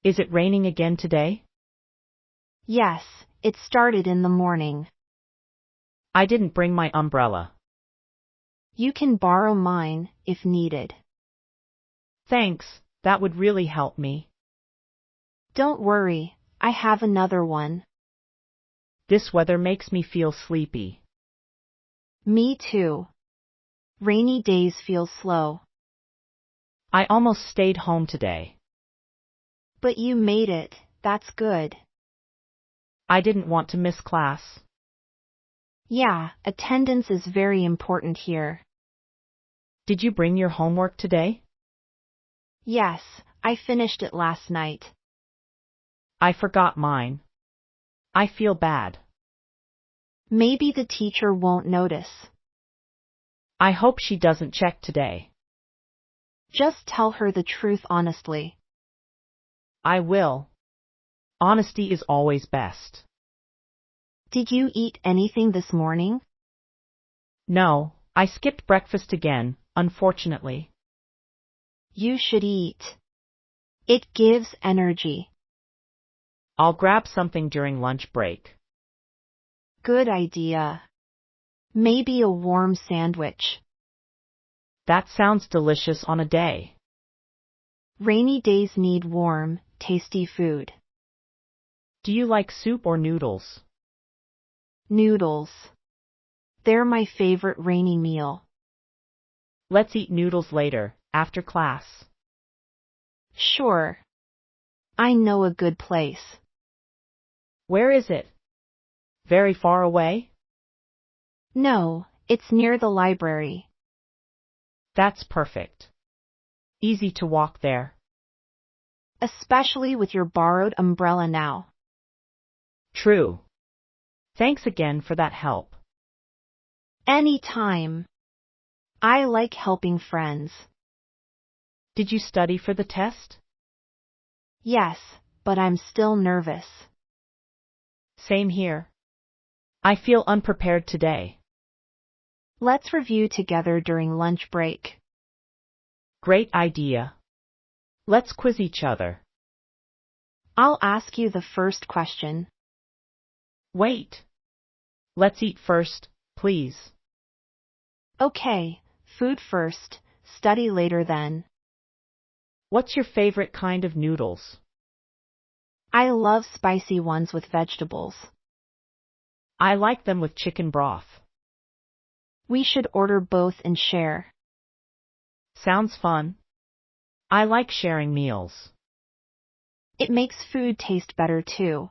Is it raining again today? Yes, it started in the morning. I didn't bring my umbrella. You can borrow mine if needed. Thanks, that would really help me. Don't worry, I have another one. This weather makes me feel sleepy. Me too. Rainy days feel slow. I almost stayed home today. But you made it, that's good. I didn't want to miss class. Yeah, attendance is very important here. Did you bring your homework today? Yes, I finished it last night. I forgot mine. I feel bad. Maybe the teacher won't notice. I hope she doesn't check today. Just tell her the truth honestly. I will. Honesty is always best. Did you eat anything this morning? No, I skipped breakfast again, unfortunately. You should eat. It gives energy. I'll grab something during lunch break. Good idea. Maybe a warm sandwich. That sounds delicious on a day. Rainy days need warm, tasty food. Do you like soup or noodles? Noodles. They're my favorite rainy meal. Let's eat noodles later, after class. Sure. I know a good place. Where is it? Very far away? No, it's near the library. That's perfect. Easy to walk there. Especially with your borrowed umbrella now. True. Thanks again for that help. Anytime. I like helping friends. Did you study for the test? Yes, but I'm still nervous. Same here. I feel unprepared today. Let's review together during lunch break. Great idea. Let's quiz each other. I'll ask you the first question. Wait. Let's eat first, please. Okay, food first, study later then. What's your favorite kind of noodles? I love spicy ones with vegetables. I like them with chicken broth. We should order both and share. Sounds fun. I like sharing meals. It makes food taste better too.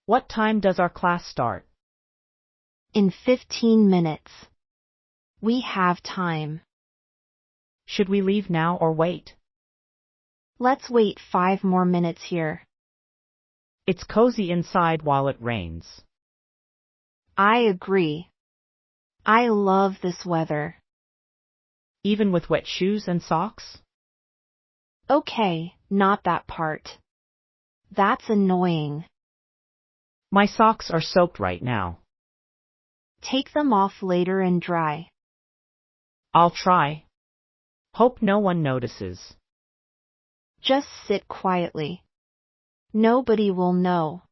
What time does our class start? In 15 minutes. We have time. Should we leave now or wait? Let's wait 5 more minutes here. It's cozy inside while it rains. I agree. I love this weather. Even with wet shoes and socks? Okay, not that part. That's annoying. My socks are soaked right now. Take them off later and dry. I'll try. Hope no one notices. Just sit quietly. Nobody will know.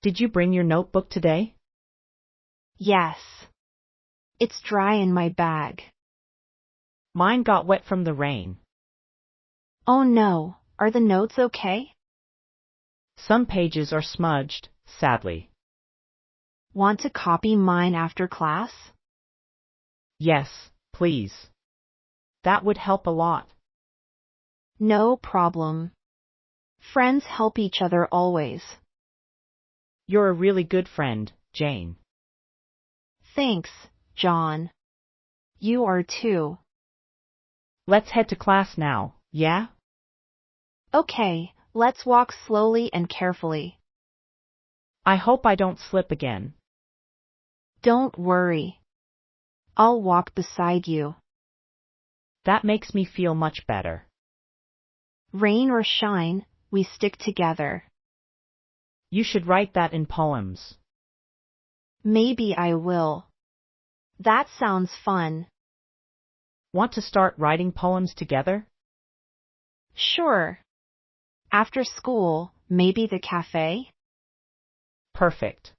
Did you bring your notebook today? Yes. It's dry in my bag. Mine got wet from the rain. Oh no, are the notes okay? Some pages are smudged, sadly. Want to copy mine after class? Yes, please. That would help a lot. No problem. Friends help each other always. You're a really good friend, Jane. Thanks, John. You are too. Let's head to class now, yeah? Okay, let's walk slowly and carefully. I hope I don't slip again. Don't worry. I'll walk beside you. That makes me feel much better. Rain or shine, we stick together. You should write that in poems. Maybe I will. That sounds fun. Want to start writing poems together? Sure. After school, maybe the cafe? Perfect.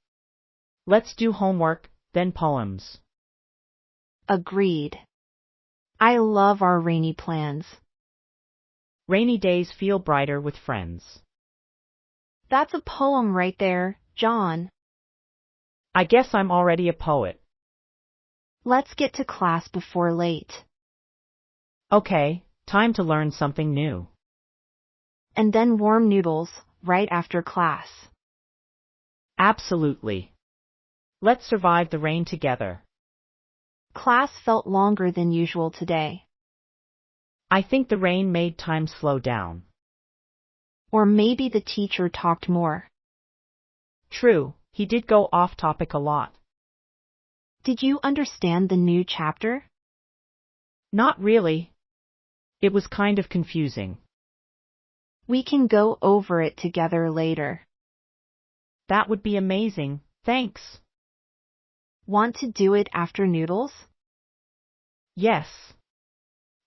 Let's do homework, then poems. Agreed. I love our rainy plans. Rainy days feel brighter with friends. That's a poem right there, John. I guess I'm already a poet. Let's get to class before late. Okay, time to learn something new. And then warm noodles, right after class. Absolutely. Let's survive the rain together. Class felt longer than usual today. I think the rain made time slow down. Or maybe the teacher talked more. True, he did go off topic a lot. Did you understand the new chapter? Not really. It was kind of confusing. We can go over it together later. That would be amazing, thanks. Want to do it after noodles? Yes.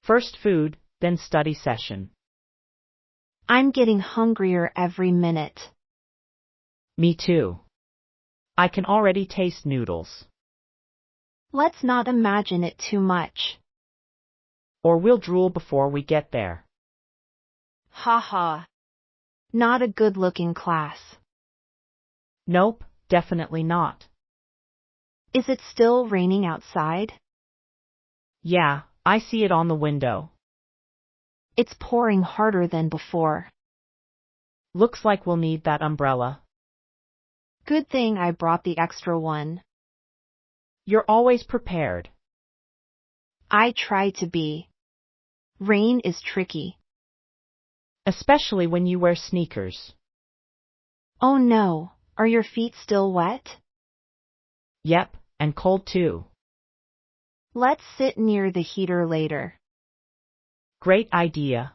First food, then study session. I'm getting hungrier every minute. Me too. I can already taste noodles. Let's not imagine it too much. Or we'll drool before we get there. Ha ha. Not a good-looking class. Nope, definitely not. Is it still raining outside? Yeah, I see it on the window. It's pouring harder than before. Looks like we'll need that umbrella. Good thing I brought the extra one. You're always prepared. I try to be. Rain is tricky. Especially when you wear sneakers. Oh no, are your feet still wet? Yep, and cold too. Let's sit near the heater later. Great idea.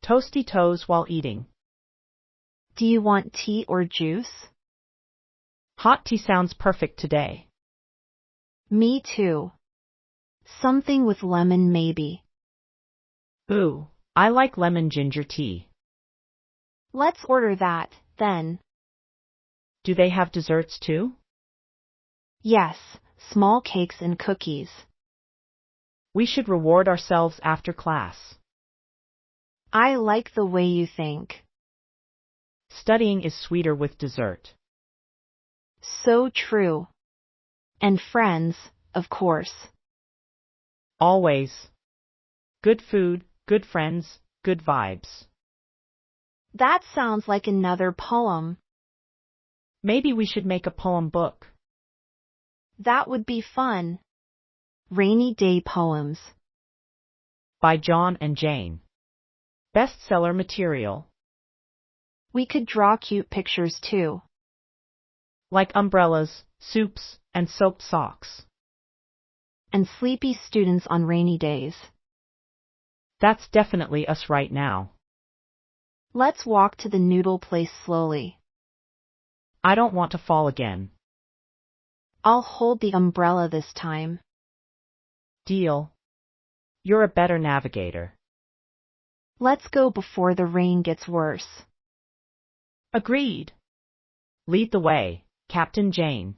Toasty toes while eating. Do you want tea or juice? Hot tea sounds perfect today. Me too. Something with lemon maybe. Ooh, I like lemon ginger tea. Let's order that, then. Do they have desserts too? Yes, small cakes and cookies. We should reward ourselves after class. I like the way you think. Studying is sweeter with dessert. So true. And friends, of course. Always. Good food, good friends, good vibes. That sounds like another poem. Maybe we should make a poem book. That would be fun. Rainy Day Poems. By John and Jane. Bestseller material. We could draw cute pictures too. Like umbrellas, soups, and soaked socks. And sleepy students on rainy days. That's definitely us right now. Let's walk to the noodle place slowly. I don't want to fall again. I'll hold the umbrella this time. Deal. You're a better navigator. Let's go before the rain gets worse. Agreed. Lead the way, Captain Jane.